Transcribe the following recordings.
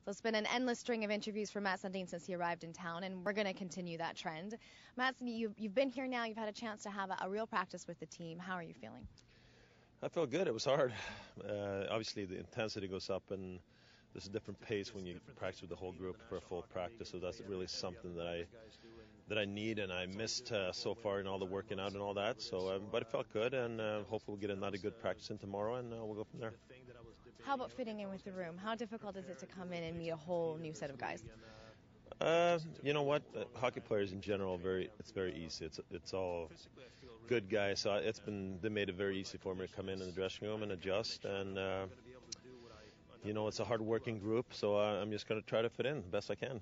So it's been an endless string of interviews for Matt Sundin since he arrived in town, and we're going to continue that trend. Matt, you've been here now. You've had a chance to have a real practice with the team. How are you feeling? I felt good. It was hard. Obviously, the intensity goes up, and there's a different pace when you practice with the whole group for a full practice. So that's really something that I need, and I missed so far in all the working out and all that. So, but it felt good, and hopefully we'll get another good practice in tomorrow, and we'll go from there. How about fitting in with the room? How difficult is it to come in and meet a whole new set of guys? You know what? Hockey players in general, it's very easy. It's all good guys. So they made it very easy for me to come in the dressing room and adjust. And it's a hard-working group, so I'm just going to try to fit in the best I can.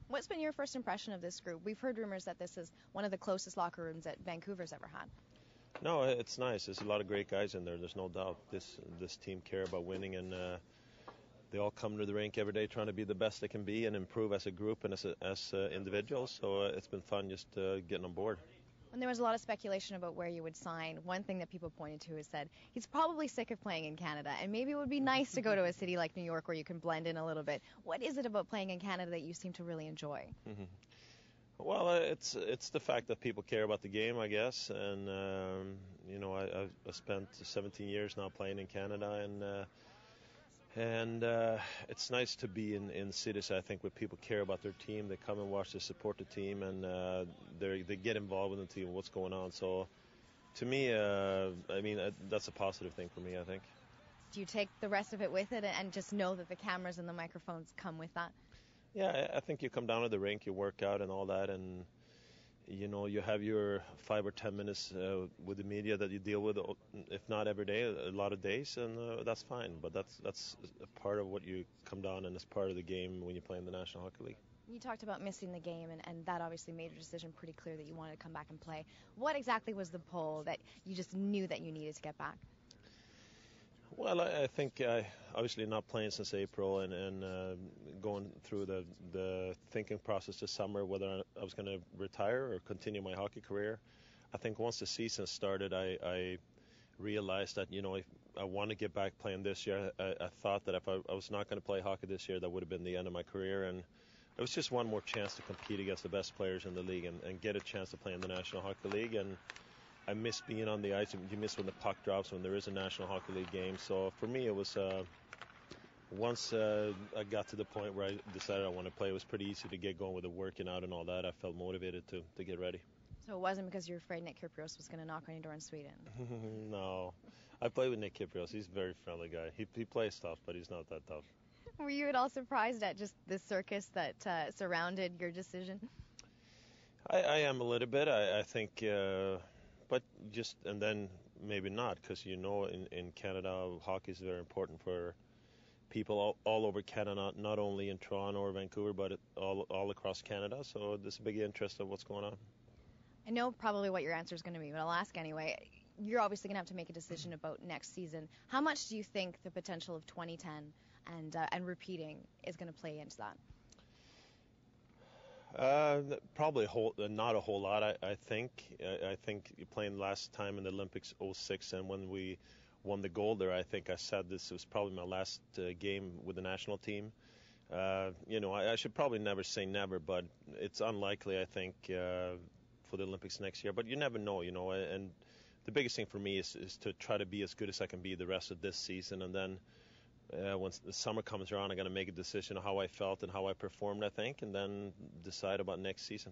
What's been your first impression of this group? We've heard rumors that this is one of the closest locker rooms that Vancouver's ever had. No, it's nice. There's a lot of great guys in there. There's no doubt. This team care about winning, and they all come to the rink every day trying to be the best they can be and improve as a group and as individuals. So it's been fun just getting on board. When there was a lot of speculation about where you would sign, one thing that people pointed to is said he's probably sick of playing in Canada, and maybe it would be nice to go to a city like New York where you can blend in a little bit. What is it about playing in Canada that you seem to really enjoy? Mm-hmm. Well, it's the fact that people care about the game, I guess, and I spent 17 years now playing in Canada, and it's nice to be in cities, I think, where people care about their team. They come and watch, they support the team, and they get involved with the team, what's going on. So to me, that's a positive thing for me, I think. Do you take the rest of it with it and just know that the cameras and the microphones come with that? Yeah, I think you come down to the rink, you work out and all that, and you have your 5 or 10 minutes with the media that you deal with, if not every day, a lot of days, and that's fine. But that's a part of what you come down, and it's part of the game when you play in the National Hockey League. You talked about missing the game, and that obviously made your decision pretty clear that you wanted to come back and play. What exactly was the pull that you just knew that you needed to get back? Well, I think obviously not playing since April and going through the thinking process this summer whether I was going to retire or continue my hockey career. I think once the season started, I realized that, if I want to get back playing this year, I thought that if I was not going to play hockey this year, that would have been the end of my career. And it was just one more chance to compete against the best players in the league and get a chance to play in the National Hockey League. And I miss being on the ice. You miss when the puck drops, when there is a National Hockey League game. So for me, it was once I got to the point where I decided I want to play, it was pretty easy to get going with the working out and all that. I felt motivated to get ready. So it wasn't because you were afraid Nick Kypreos was going to knock on your door in Sweden? No. I played with Nick Kypreos. He's a very friendly guy. He plays tough, but he's not that tough. Were you at all surprised at just the circus that surrounded your decision? I am a little bit. I think... But and then maybe not, because in Canada, hockey is very important for people all over Canada, not only in Toronto or Vancouver, but all across Canada. So there's a big interest of what's going on. I know probably what your answer is going to be, but I'll ask anyway. You're obviously going to have to make a decision about next season. How much do you think the potential of 2010 and repeating is going to play into that? Probably not a whole lot. I think playing last time in the Olympics 06, and when we won the gold there, I think I said this was probably my last game with the national team. I should probably never say never, but it's unlikely, I think, for the Olympics next year. But you never know, and the biggest thing for me is to try to be as good as I can be the rest of this season, and then once the summer comes around, I'm going to make a decision on how I felt and how I performed, I think, and then decide about next season.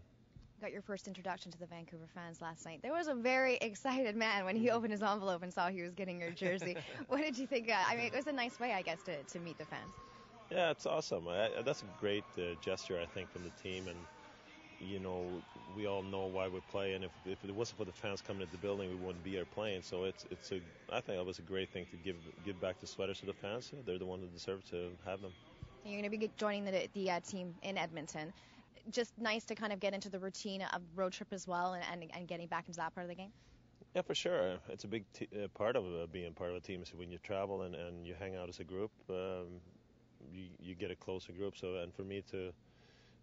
Got your first introduction to the Vancouver fans last night. There was a very excited man when he opened his envelope and saw he was getting your jersey. What did you think? It was a nice way, I guess, to meet the fans. Yeah, it's awesome. That's a great gesture, I think, from the team, and we all know why we play, and if it wasn't for the fans coming to the building, we wouldn't be here playing. So I think it was a great thing to give back the sweaters to the fans. They're the ones that deserve to have them. You're going to be joining the team in Edmonton. Just nice to kind of get into the routine of road trip as well, and getting back into that part of the game. Yeah, for sure. It's a big part of being part of a team. So when you travel and you hang out as a group, you get a closer group. So, and for me to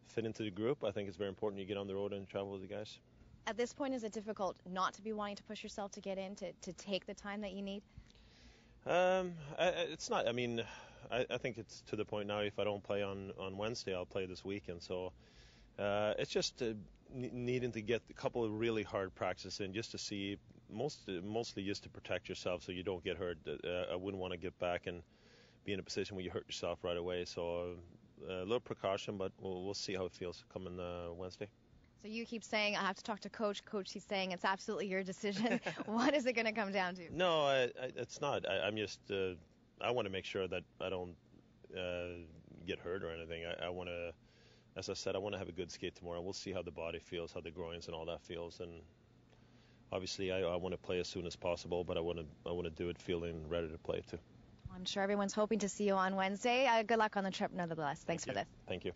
fit into the group, I think it's very important you get on the road and travel with the guys. At this point, is it difficult not to be wanting to push yourself to get in, to take the time that you need? It's not. I think it's to the point now. If I don't play on Wednesday, I'll play this weekend. So it's just needing to get a couple of really hard practices in, just to see, mostly just to protect yourself so you don't get hurt. I wouldn't want to get back and be in a position where you hurt yourself right away. So a little precaution, but we'll see how it feels coming Wednesday. So you keep saying, I have to talk to Coach. Coach, he's saying it's absolutely your decision. What is it going to come down to? No, it's not. I'm just, I want to make sure that I don't get hurt or anything. I want to, as I said, I want to have a good skate tomorrow. We'll see how the body feels, how the groins and all that feels. And obviously, I want to play as soon as possible, but I want to do it feeling ready to play too. I'm sure everyone's hoping to see you on Wednesday. Good luck on the trip, nonetheless. Thanks for this. Thank you.